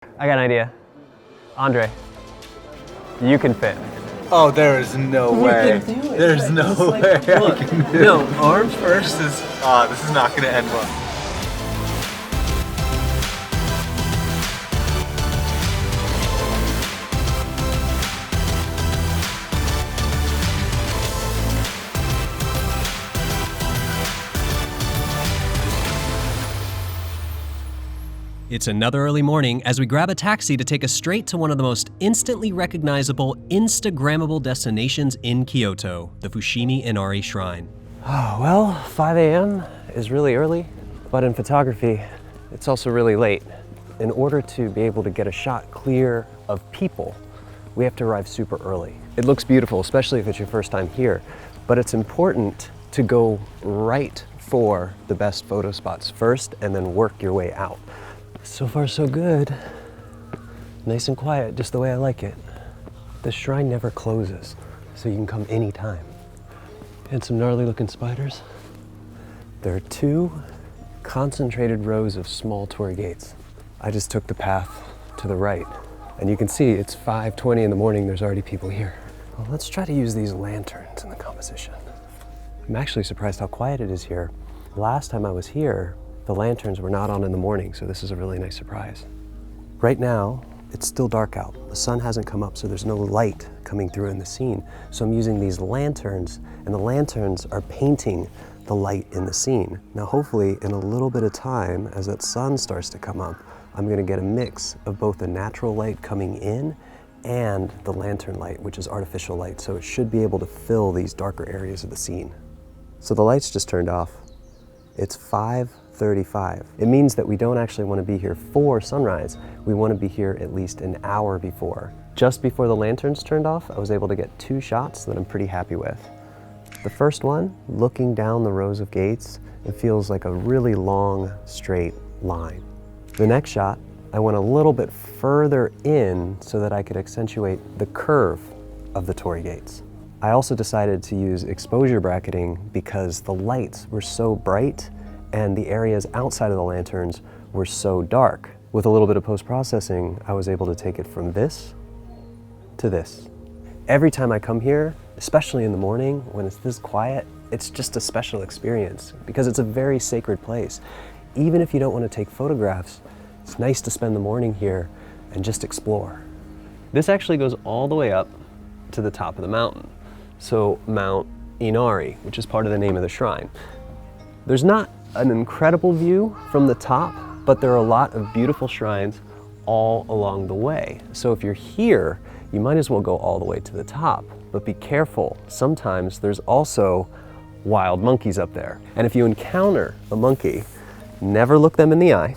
I got an idea. Andre, you can fit. Oh, there is no way. There's no way I can do it. No, arms first. This is not going to end well. It's another early morning as we grab a taxi to take us straight to one of the most instantly recognizable, Instagrammable destinations in Kyoto, the Fushimi Inari Shrine. Oh, well, 5 a.m. is really early, but in photography, it's also really late. In order to be able to get a shot clear of people, we have to arrive super early. It looks beautiful, especially if it's your first time here, but it's important to go right for the best photo spots first and then work your way out. So far, so good. Nice and quiet, just the way I like it. The shrine never closes, so you can come anytime. And some gnarly looking spiders. There are 2 concentrated rows of small torii gates. I just took the path to the right, and you can see it's 5:20 in the morning, there's already people here. Well, let's try to use these lanterns in the composition. I'm actually surprised how quiet it is here. Last time I was here, the lanterns were not on in the morning, so this is a really nice surprise. Right now, it's still dark out. The sun hasn't come up, so there's no light coming through in the scene. So I'm using these lanterns, and the lanterns are painting the light in the scene. Now, hopefully, in a little bit of time, as that sun starts to come up, I'm gonna get a mix of both the natural light coming in and the lantern light, which is artificial light, so it should be able to fill these darker areas of the scene. So the lights just turned off. It's 5:35. It means that we don't actually want to be here for sunrise. We want to be here at least an hour before. Just before the lanterns turned off, I was able to get 2 shots that I'm pretty happy with. The first one, looking down the rows of gates, it feels like a really long, straight line. The next shot, I went a little bit further in so that I could accentuate the curve of the torii gates. I also decided to use exposure bracketing because the lights were so bright and the areas outside of the lanterns were so dark. With a little bit of post-processing, I was able to take it from this to this. Every time I come here, especially in the morning when it's this quiet, it's just a special experience because it's a very sacred place. Even if you don't want to take photographs, it's nice to spend the morning here and just explore. This actually goes all the way up to the top of the mountain. So Mount Inari, which is part of the name of the shrine. There's not an incredible view from the top, but there are a lot of beautiful shrines all along the way. So if you're here, you might as well go all the way to the top, but be careful. Sometimes there's also wild monkeys up there. And if you encounter a monkey, never look them in the eye,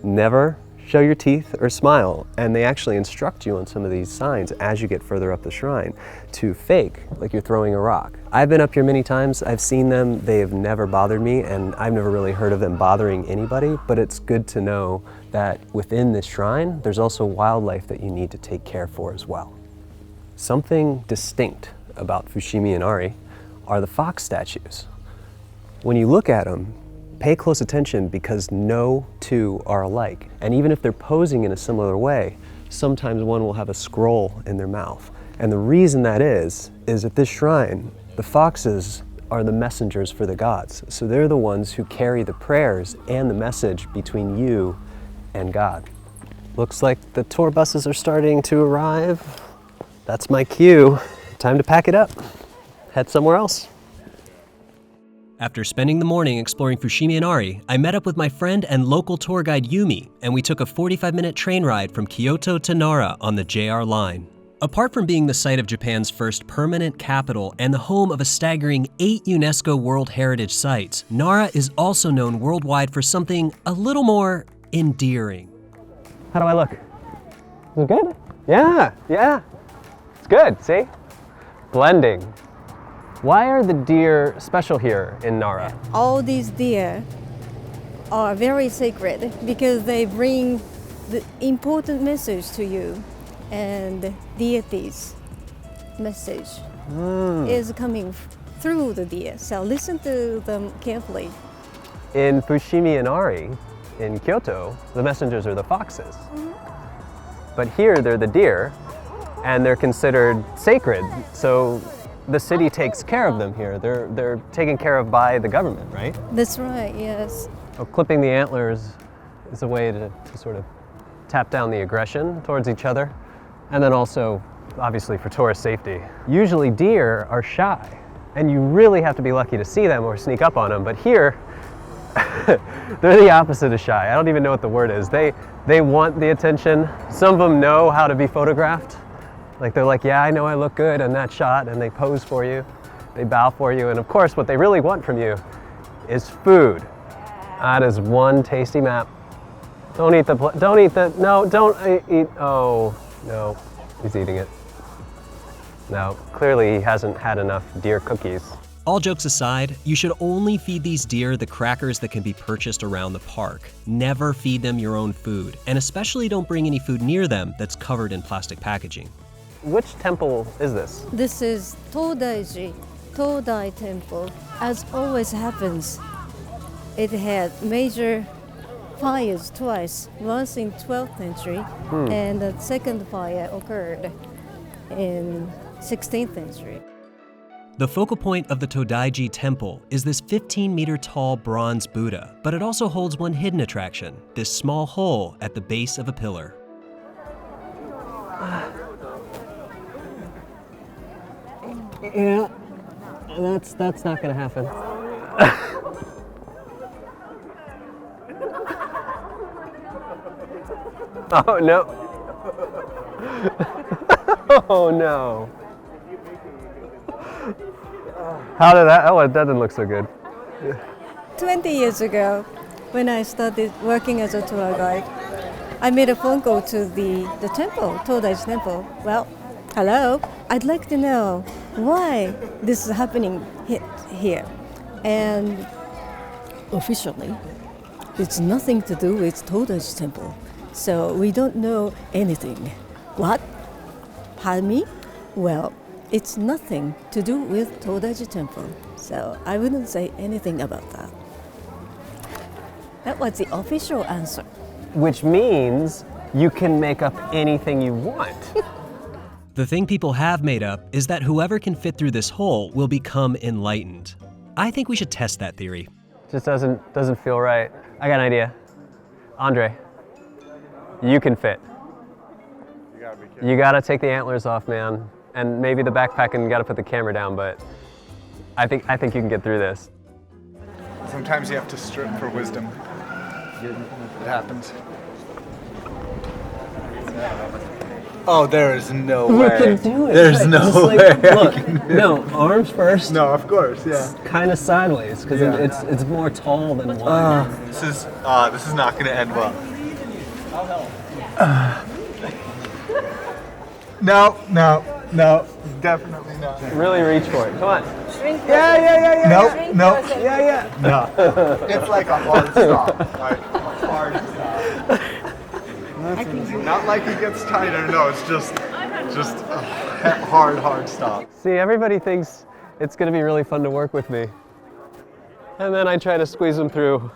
never show your teeth or smile, and they actually instruct you on some of these signs as you get further up the shrine to fake like you're throwing a rock. I've been up here many times, I've seen them, they have never bothered me, and I've never really heard of them bothering anybody, but it's good to know that within this shrine, there's also wildlife that you need to take care for as well. Something distinct about Fushimi Inari are the fox statues. When you look at them, pay close attention because no 2 are alike. And even if they're posing in a similar way, sometimes one will have a scroll in their mouth. And the reason that is at this shrine, the foxes are the messengers for the gods. So they're the ones who carry the prayers and the message between you and God. Looks like the tour buses are starting to arrive. That's my cue. Time to pack it up. Head somewhere else. After spending the morning exploring Fushimi Inari, I met up with my friend and local tour guide Yumi, and we took a 45-minute train ride from Kyoto to Nara on the JR line. Apart from being the site of Japan's first permanent capital and the home of a staggering 8 UNESCO World Heritage sites, Nara is also known worldwide for something a little more endearing. How do I look? Is it good? Yeah. It's good, see? Blending. Why are the deer special here in Nara? All these deer are very sacred because they bring the important message to you, and deity's message is coming through the deer. So listen to them carefully. In Fushimi Inari, in Kyoto, the messengers are the foxes. but here they're the deer, and they're considered sacred. So the city takes care of them here. They're taken care of by the government, right? That's right, yes. So clipping the antlers is a way to sort of tap down the aggression towards each other, and then also, obviously, for tourist safety. Usually deer are shy, and you really have to be lucky to see them or sneak up on them, but here, they're the opposite of shy. I don't even know what the word is. They want the attention. Some of them know how to be photographed. Like they're like, yeah, I know I look good in that shot, and they pose for you, they bow for you, and of course what they really want from you is food. That is one tasty map. Don't eat don't eat, oh, no, he's eating it. No, clearly he hasn't had enough deer cookies. All jokes aside, you should only feed these deer the crackers that can be purchased around the park. Never feed them your own food, and especially don't bring any food near them that's covered in plastic packaging. Which temple is this? This is Todaiji, Todai temple. As always happens, it had major fires twice, once in 12th century, and the second fire occurred in 16th century. The focal point of the Todaiji temple is this 15-meter tall bronze Buddha, but it also holds one hidden attraction, this small hole at the base of a pillar. Yeah, that's not gonna happen. Oh no. Oh no. How did that, oh, that didn't look so good. 20 years ago, when I started working as a tour guide, I made a phone call to the temple, Todaiji temple. Well, hello, I'd like to know why this is happening here. And officially, it's nothing to do with Todaiji temple. So we don't know anything. What? Pardon me? Well, it's nothing to do with Todaiji temple. So I wouldn't say anything about that. That was the official answer. Which means you can make up anything you want. The thing people have made up is that whoever can fit through this hole will become enlightened. I think we should test that theory. Just doesn't feel right. I got an idea. Andre, you can fit. You gotta be kidding. You gotta take the antlers off, man. And maybe the backpack, and you gotta put the camera down, but I think you can get through this. Sometimes you have to strip for wisdom. It happens. Oh, there is no way. You can do it. There's right. no Just way. Look, no, arms first. No, of course, yeah. Kind of sideways, because Yeah. it's more tall than wide. This is not gonna end well. No, definitely not. Really reach for it. Come on. Yeah. Nope. Yeah. No. It's like a hard stop. Like a hard stop. Not like it gets tighter. No, it's just a hard stop. See, everybody thinks it's gonna be really fun to work with me. And then I try to squeeze them through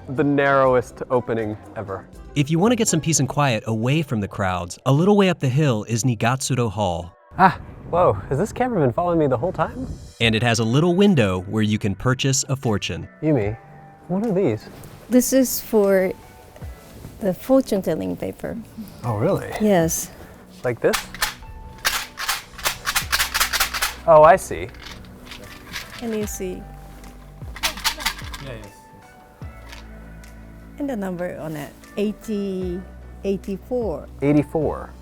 the narrowest opening ever. If you want to get some peace and quiet away from the crowds, a little way up the hill is Nigatsuro Hall. Ah, whoa, has this camera been following me the whole time? And it has a little window where you can purchase a fortune. Yumi, what are these? This is for the fortune-telling paper. Oh, really? Yes. Like this? Oh, I see. And you see. And the number on it, 84. 84.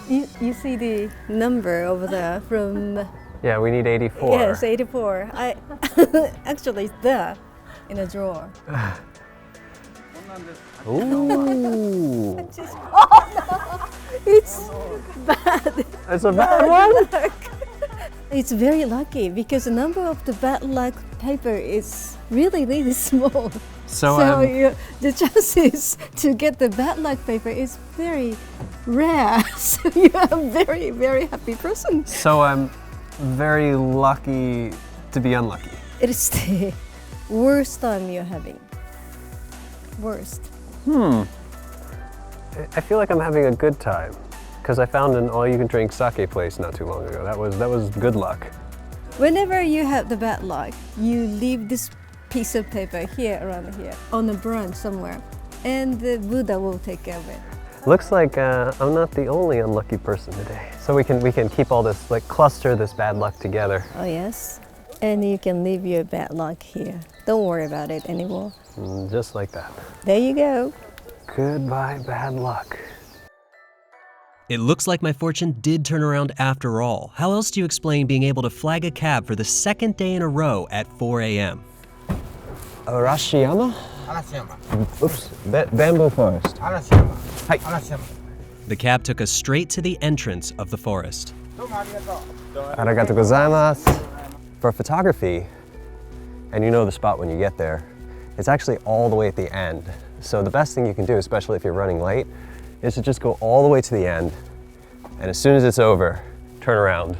You see the number over there from... Yeah, we need 84. Yes, 84. I actually, it's there in a drawer. Ooh. It's bad. It's a bad one? It's very lucky because the number of the bad luck paper is really, really small. So the chances to get the bad luck paper is very rare. So you're a very, very happy person. So I'm very lucky to be unlucky. It is the worst time you're having. Worst. I feel like I'm having a good time because I found an all-you-can-drink sake place not too long ago. That was good luck. Whenever you have the bad luck, you leave this piece of paper here, around here, on a branch somewhere, and the Buddha will take care of it. Looks like I'm not the only unlucky person today. So we can keep all this, like cluster this bad luck together. Oh yes, and you can leave your bad luck here. Don't worry about it anymore. Just like that. There you go. Goodbye, bad luck. It looks like my fortune did turn around after all. How else do you explain being able to flag a cab for the second day in a row at 4 a.m.? Arashiyama? Arashiyama. Oops, bamboo forest. Arashiyama. Hi. Arashiyama. The cab took us straight to the entrance of the forest. Arigatou gozaimasu. For photography, and you know the spot when you get there, it's actually all the way at the end. So the best thing you can do, especially if you're running late, is to just go all the way to the end, and as soon as it's over, turn around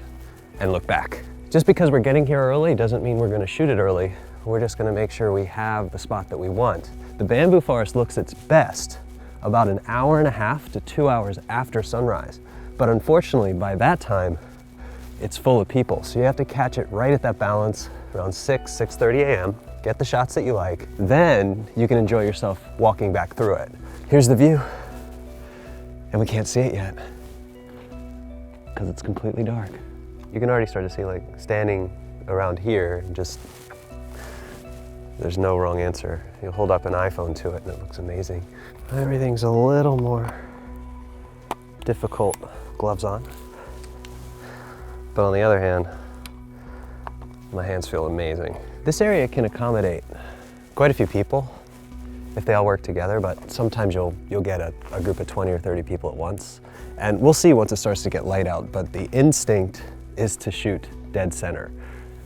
and look back. Just because we're getting here early doesn't mean we're gonna shoot it early. We're just gonna make sure we have the spot that we want. The bamboo forest looks its best about an hour and a half to 2 hours after sunrise. But unfortunately, by that time, it's full of people. So you have to catch it right at that balance around 6:30 a.m., get the shots that you like, then you can enjoy yourself walking back through it. Here's the view, and we can't see it yet because it's completely dark. You can already start to see, like, standing around here, just, there's no wrong answer. You hold up an iPhone to it and it looks amazing. Everything's a little more difficult, gloves on. But on the other hand, my hands feel amazing. This area can accommodate quite a few people if they all work together, but sometimes you'll get a group of 20 or 30 people at once. And we'll see once it starts to get light out, but the instinct is to shoot dead center.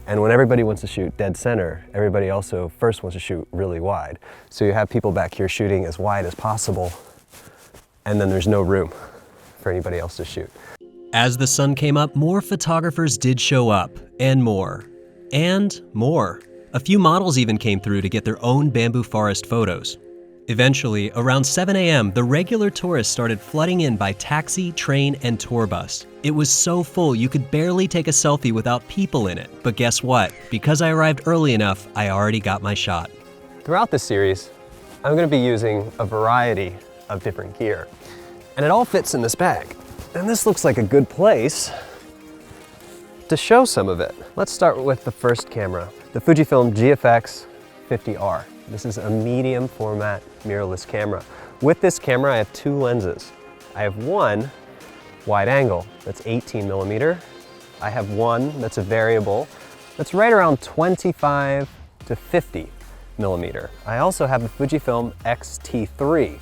And when everybody wants to shoot dead center, everybody also first wants to shoot really wide. So you have people back here shooting as wide as possible, and then there's no room for anybody else to shoot. As the sun came up, more photographers did show up, and more. And more. A few models even came through to get their own bamboo forest photos. Eventually, around 7 a.m., the regular tourists started flooding in by taxi, train, and tour bus. It was so full you could barely take a selfie without people in it. But guess what? Because I arrived early enough, I already got my shot. Throughout this series, I'm going to be using a variety of different gear. And it all fits in this bag. And this looks like a good place to show some of it. Let's start with the first camera, the Fuji Film Gfx 50R. This is a medium format mirrorless camera. With this camera, I have two lenses. I have one wide angle that's 18 millimeter. I have one that's a variable that's right around 25 to 50 millimeter. I also have the Fujifilm X-T3.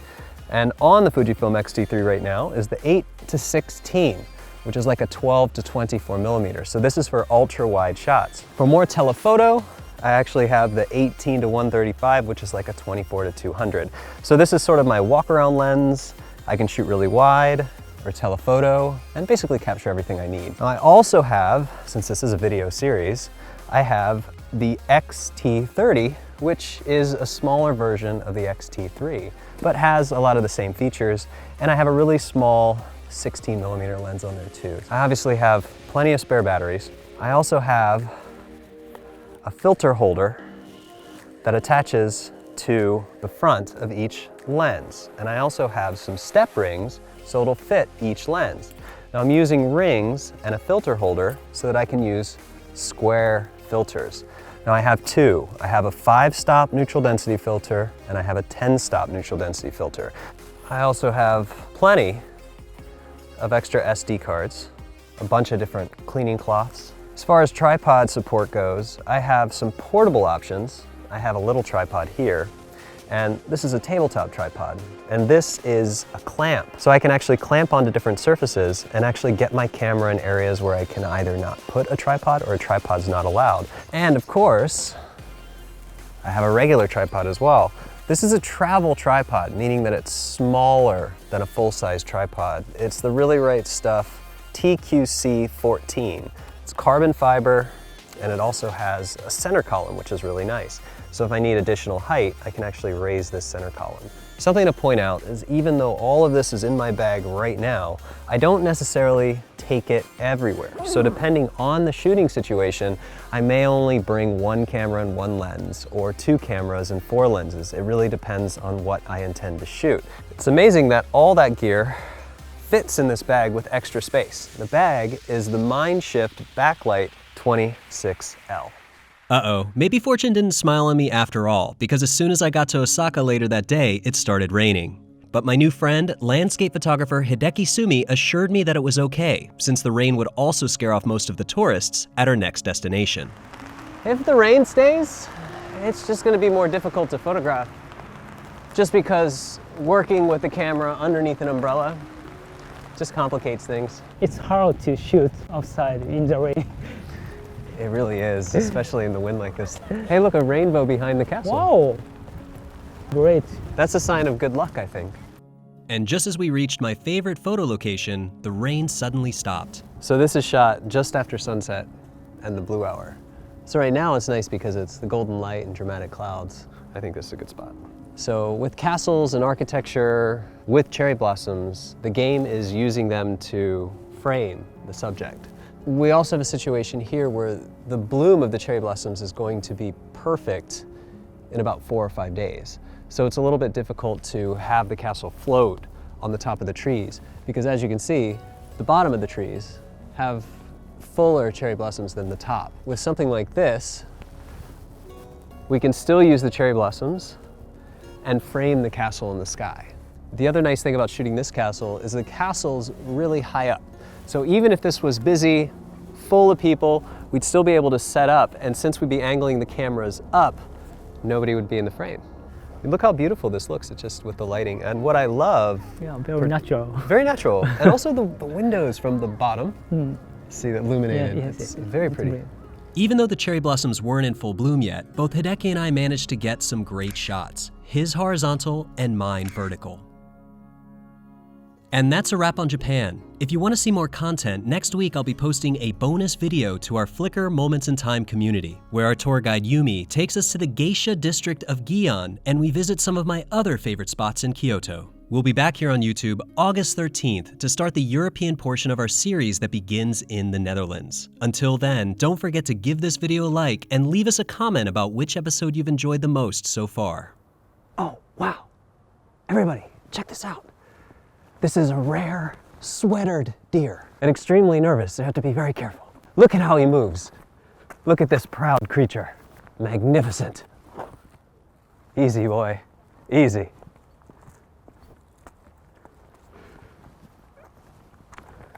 And on the Fujifilm X-T3 right now is the 8 to 16, which is like a 12 to 24 millimeter. So this is for ultra wide shots. For more telephoto, I actually have the 18 to 135, which is like a 24 to 200. So this is sort of my walk around lens. I can shoot really wide or telephoto and basically capture everything I need. Now I also have, since this is a video series, I have the X-T30, which is a smaller version of the X-T3, but has a lot of the same features. And I have a really small 16 millimeter lens on there too. I obviously have plenty of spare batteries. I also have a filter holder that attaches to the front of each lens. And I also have some step rings so it'll fit each lens. Now I'm using rings and a filter holder so that I can use square filters. Now I have two. I have a 5-stop neutral density filter and I have a 10-stop neutral density filter. I also have plenty of extra SD cards, a bunch of different cleaning cloths. As far as tripod support goes, I have some portable options. I have a little tripod here, and this is a tabletop tripod. And this is a clamp. So I can actually clamp onto different surfaces and actually get my camera in areas where I can either not put a tripod or a tripod's not allowed. And of course, I have a regular tripod as well. This is a travel tripod, meaning that it's smaller than a full-size tripod. It's the Really Right Stuff TQC 14. It's carbon fiber, and it also has a center column, which is really nice. So if I need additional height, I can actually raise this center column. Something to point out is even though all of this is in my bag right now, I don't necessarily take it everywhere. So depending on the shooting situation, I may only bring 1 camera and 1 lens, or 2 cameras and 4 lenses. It really depends on what I intend to shoot. It's amazing that all that gear fits in this bag with extra space. The bag is the Mindshift Backlight 26L. Uh-oh, maybe fortune didn't smile on me after all, because as soon as I got to Osaka later that day, it started raining. But my new friend, landscape photographer Hideki Sumi, assured me that it was okay, since the rain would also scare off most of the tourists at our next destination. If the rain stays, it's just going to be more difficult to photograph. Just because working with the camera underneath an umbrella just complicates things. It's hard to shoot outside in the rain. It really is, especially in the wind like this. Hey, look, a rainbow behind the castle. Wow, great. That's a sign of good luck, I think. And just as we reached my favorite photo location, the rain suddenly stopped. So this is shot just after sunset and the blue hour. So right now it's nice because it's the golden light and dramatic clouds. I think this is a good spot. So with castles and architecture, with cherry blossoms, the game is using them to frame the subject. We also have a situation here where the bloom of the cherry blossoms is going to be perfect in about 4 or 5 days. So it's a little bit difficult to have the castle float on the top of the trees because as you can see, the bottom of the trees have fuller cherry blossoms than the top. With something like this, we can still use the cherry blossoms and frame the castle in the sky. The other nice thing about shooting this castle is the castle's really high up. So even if this was busy, full of people, we'd still be able to set up, and since we'd be angling the cameras up, nobody would be in the frame. Look how beautiful this looks, it's just with the lighting. And what I love... Yeah, very natural. Very natural. And also the windows from the bottom, see that illuminated, Yeah, yes, it's yes, very it's pretty. great. Even though the cherry blossoms weren't in full bloom yet, both Hideki and I managed to get some great shots, his horizontal and mine vertical. And that's a wrap on Japan. If you want to see more content, next week I'll be posting a bonus video to our Flickr Moments in Time community, where our tour guide Yumi takes us to the geisha district of Gion, and we visit some of my other favorite spots in Kyoto. We'll be back here on YouTube August 13th to start the European portion of our series that begins in the Netherlands. Until then, don't forget to give this video a like and leave us a comment about which episode you've enjoyed the most so far. Oh, wow. Everybody, check this out. This is a rare, sweatered deer. And extremely nervous, so you have to be very careful. Look at how he moves. Look at this proud creature. Magnificent. Easy, boy. Easy.